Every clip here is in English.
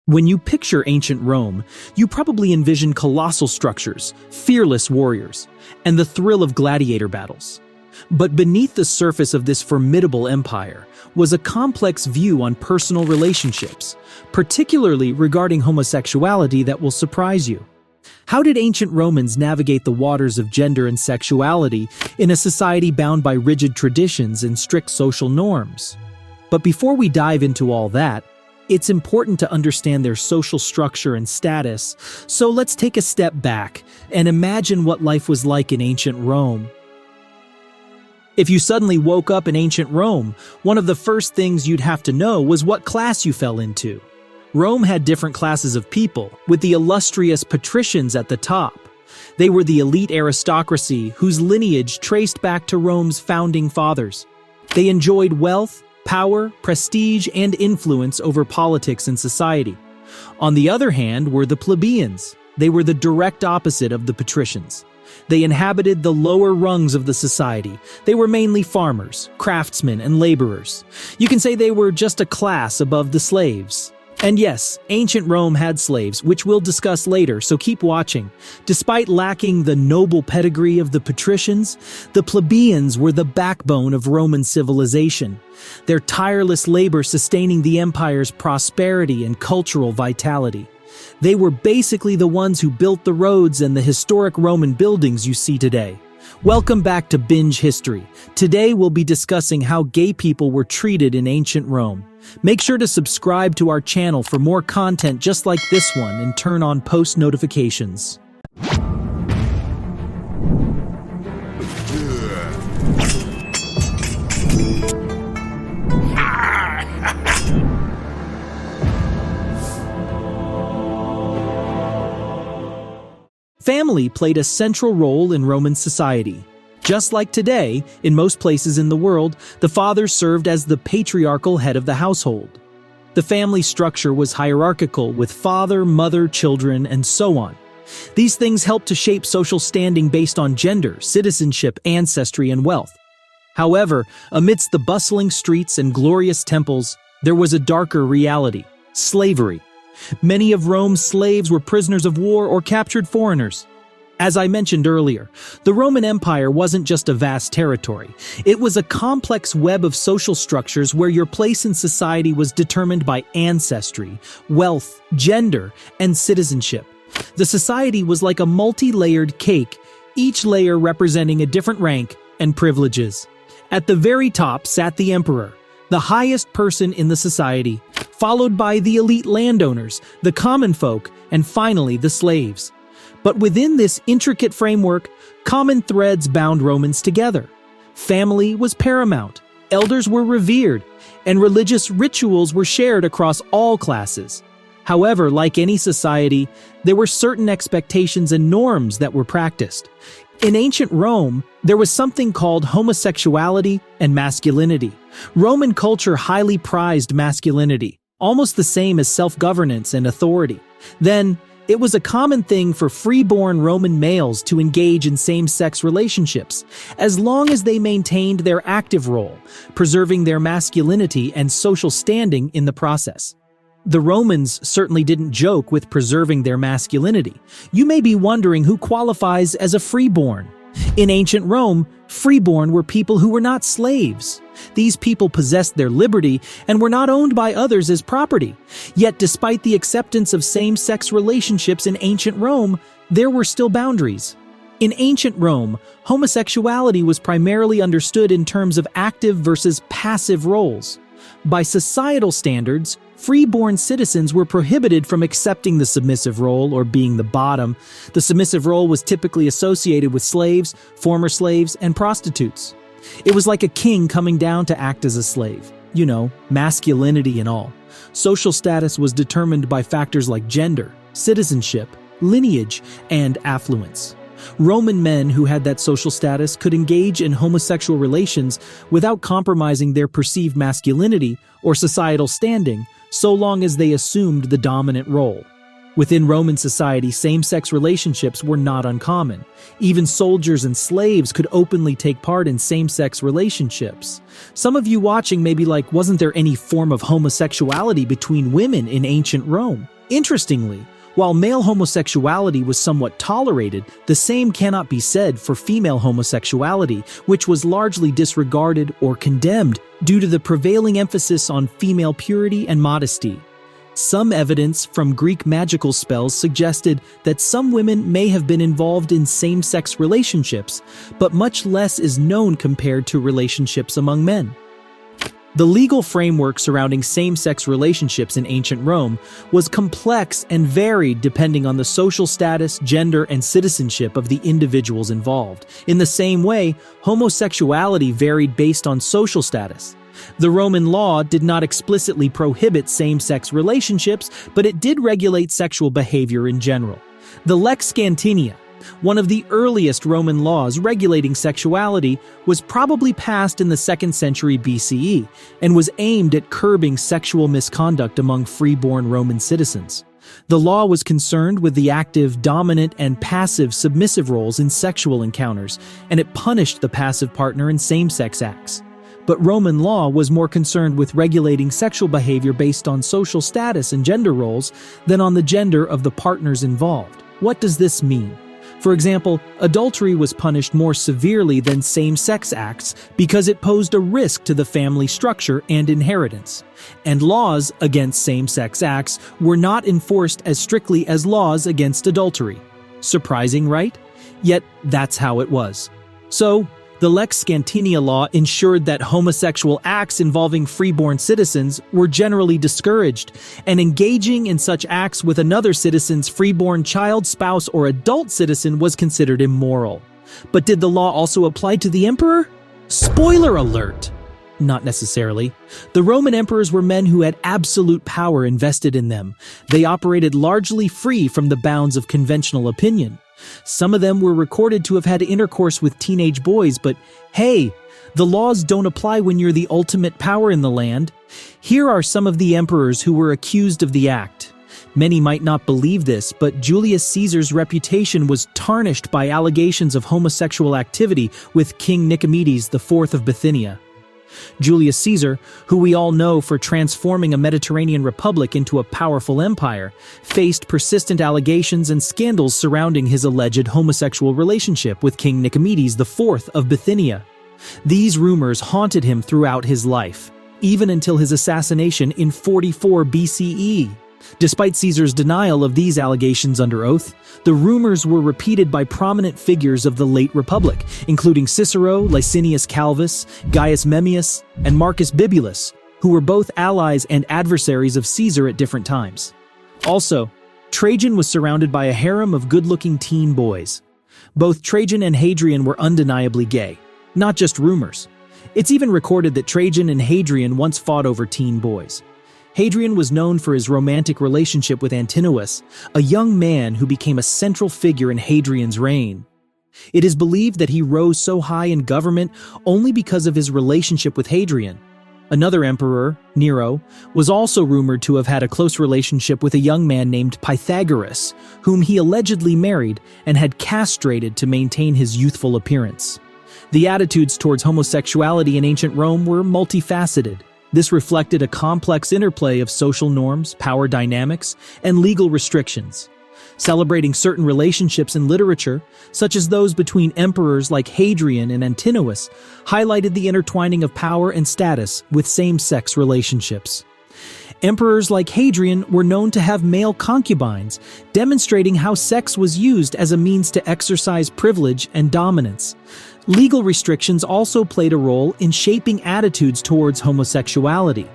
When you picture ancient Rome, you probably envision colossal structures, fearless warriors, and the thrill of gladiator battles. But beneath the surface of this formidable empire was a complex view on personal relationships, particularly regarding homosexuality, that will surprise you. How did ancient Romans navigate the waters of gender and sexuality in a society bound by rigid traditions and strict social norms? But before we dive into all that, it's important to understand their social structure and status, so let's take a step back and imagine what life was like in ancient Rome. If you suddenly woke up in ancient Rome, one of the first things you'd have to know was what class you fell into. Rome had different classes of people, with the illustrious patricians at the top. They were the elite aristocracy whose lineage traced back to Rome's founding fathers. They enjoyed wealth, power, prestige, and influence over politics and society. On the other hand were the plebeians. They were the direct opposite of the patricians. They inhabited the lower rungs of the society. They were mainly farmers, craftsmen, and laborers. You can say they were just a class above the slaves. And yes, ancient Rome had slaves, which we'll discuss later, so keep watching. Despite lacking the noble pedigree of the patricians, the plebeians were the backbone of Roman civilization, their tireless labor sustaining the empire's prosperity and cultural vitality. They were basically the ones who built the roads and the historic Roman buildings you see today. Welcome back to Binge History. Today we'll be discussing how gay people were treated in ancient Rome. Make sure to subscribe to our channel for more content just like this one and turn on post notifications. Family played a central role in Roman society. Just like today, in most places in the world, the father served as the patriarchal head of the household. The family structure was hierarchical, with father, mother, children, and so on. These things helped to shape social standing based on gender, citizenship, ancestry, and wealth. However, amidst the bustling streets and glorious temples, there was a darker reality: slavery. Many of Rome's slaves were prisoners of war or captured foreigners. As I mentioned earlier, the Roman Empire wasn't just a vast territory. It was a complex web of social structures where your place in society was determined by ancestry, wealth, gender, and citizenship. The society was like a multi-layered cake, each layer representing a different rank and privileges. At the very top sat the emperor, the highest person in the society, followed by the elite landowners, the common folk, and finally the slaves. But within this intricate framework, common threads bound Romans together. Family was paramount, elders were revered, and religious rituals were shared across all classes. However, like any society, there were certain expectations and norms that were practiced. In ancient Rome, there was something called homosexuality and masculinity. Roman culture highly prized masculinity, almost the same as self-governance and authority. Then, it was a common thing for free-born Roman males to engage in same-sex relationships, as long as they maintained their active role, preserving their masculinity and social standing in the process. The Romans certainly didn't joke with preserving their masculinity. You may be wondering who qualifies as a freeborn. In ancient Rome, freeborn were people who were not slaves. These people possessed their liberty and were not owned by others as property. Yet despite the acceptance of same-sex relationships in ancient Rome, there were still boundaries. In ancient Rome, homosexuality was primarily understood in terms of active versus passive roles. By societal standards, freeborn citizens were prohibited from accepting the submissive role or being the bottom. The submissive role was typically associated with slaves, former slaves, and prostitutes. It was like a king coming down to act as a slave. You know, masculinity and all. Social status was determined by factors like gender, citizenship, lineage, and affluence. Roman men who had that social status could engage in homosexual relations without compromising their perceived masculinity or societal standing, so long as they assumed the dominant role. Within Roman society, same-sex relationships were not uncommon. Even soldiers and slaves could openly take part in same-sex relationships. Some of you watching may be like, wasn't there any form of homosexuality between women in ancient Rome? Interestingly, while male homosexuality was somewhat tolerated, the same cannot be said for female homosexuality, which was largely disregarded or condemned due to the prevailing emphasis on female purity and modesty. Some evidence from Greek magical spells suggested that some women may have been involved in same-sex relationships, but much less is known compared to relationships among men. The legal framework surrounding same-sex relationships in ancient Rome was complex and varied depending on the social status, gender, and citizenship of the individuals involved. In the same way, homosexuality varied based on social status. The Roman law did not explicitly prohibit same-sex relationships, but it did regulate sexual behavior in general. The Lex Scantinia, one of the earliest Roman laws regulating sexuality, was probably passed in the 2nd century BCE and was aimed at curbing sexual misconduct among free-born Roman citizens. The law was concerned with the active, dominant, and passive submissive roles in sexual encounters, and it punished the passive partner in same-sex acts. But Roman law was more concerned with regulating sexual behavior based on social status and gender roles than on the gender of the partners involved. What does this mean? For example, adultery was punished more severely than same-sex acts because it posed a risk to the family structure and inheritance. And laws against same-sex acts were not enforced as strictly as laws against adultery. Surprising, right? Yet that's how it was. So, the Lex Scantinia law ensured that homosexual acts involving freeborn citizens were generally discouraged, and engaging in such acts with another citizen's freeborn child, spouse, or adult citizen was considered immoral. But did the law also apply to the emperor? Spoiler alert! Not necessarily. The Roman emperors were men who had absolute power invested in them. They operated largely free from the bounds of conventional opinion. Some of them were recorded to have had intercourse with teenage boys, but hey, the laws don't apply when you're the ultimate power in the land. Here are some of the emperors who were accused of the act. Many might not believe this, but Julius Caesar's reputation was tarnished by allegations of homosexual activity with King Nicomedes IV of Bithynia. Julius Caesar, who we all know for transforming a Mediterranean republic into a powerful empire, faced persistent allegations and scandals surrounding his alleged homosexual relationship with King Nicomedes IV of Bithynia. These rumors haunted him throughout his life, even until his assassination in 44 BCE. Despite Caesar's denial of these allegations under oath, the rumors were repeated by prominent figures of the late Republic, including Cicero, Licinius Calvus, Gaius Memmius, and Marcus Bibulus, who were both allies and adversaries of Caesar at different times. Also, Trajan was surrounded by a harem of good-looking teen boys. Both Trajan and Hadrian were undeniably gay, not just rumors. It's even recorded that Trajan and Hadrian once fought over teen boys. Hadrian was known for his romantic relationship with Antinous, a young man who became a central figure in Hadrian's reign. It is believed that he rose so high in government only because of his relationship with Hadrian. Another emperor, Nero, was also rumored to have had a close relationship with a young man named Pythagoras, whom he allegedly married and had castrated to maintain his youthful appearance. The attitudes towards homosexuality in ancient Rome were multifaceted. This reflected a complex interplay of social norms, power dynamics, and legal restrictions. Celebrating certain relationships in literature, such as those between emperors like Hadrian and Antinous, highlighted the intertwining of power and status with same-sex relationships. Emperors like Hadrian were known to have male concubines, demonstrating how sex was used as a means to exercise privilege and dominance. Legal restrictions also played a role in shaping attitudes towards homosexuality.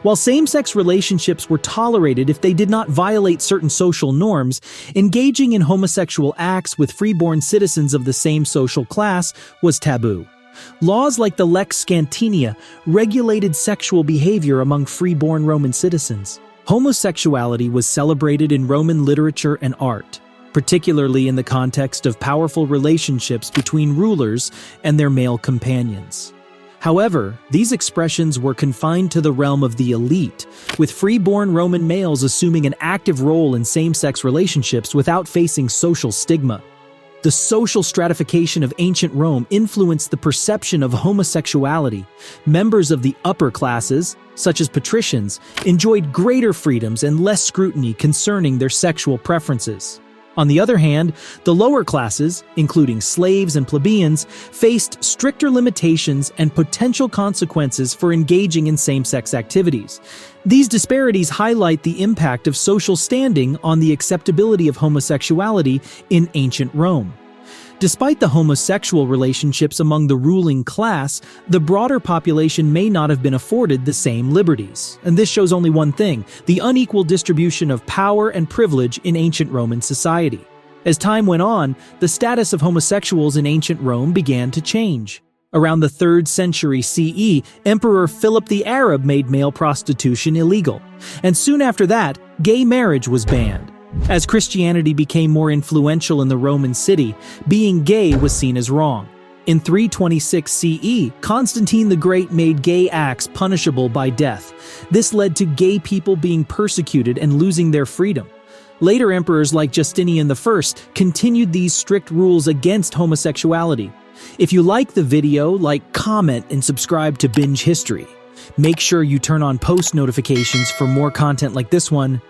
While same-sex relationships were tolerated if they did not violate certain social norms, engaging in homosexual acts with freeborn citizens of the same social class was taboo. Laws like the Lex Scantinia regulated sexual behavior among freeborn Roman citizens. Homosexuality was celebrated in Roman literature and art, particularly in the context of powerful relationships between rulers and their male companions. However, these expressions were confined to the realm of the elite, with freeborn Roman males assuming an active role in same-sex relationships without facing social stigma. The social stratification of ancient Rome influenced the perception of homosexuality. Members of the upper classes, such as patricians, enjoyed greater freedoms and less scrutiny concerning their sexual preferences. On the other hand, the lower classes, including slaves and plebeians, faced stricter limitations and potential consequences for engaging in same-sex activities. These disparities highlight the impact of social standing on the acceptability of homosexuality in ancient Rome. Despite the homosexual relationships among the ruling class, the broader population may not have been afforded the same liberties. And this shows only one thing: the unequal distribution of power and privilege in ancient Roman society. As time went on, the status of homosexuals in ancient Rome began to change. Around the 3rd century CE, Emperor Philip the Arab made male prostitution illegal. And soon after that, gay marriage was banned. As Christianity became more influential in the Roman city, being gay was seen as wrong. In 326 CE, Constantine the Great made gay acts punishable by death. This led to gay people being persecuted and losing their freedom. Later emperors like Justinian I continued these strict rules against homosexuality. If you like the video, comment, and subscribe to Binge History. Make sure you turn on post notifications for more content like this one.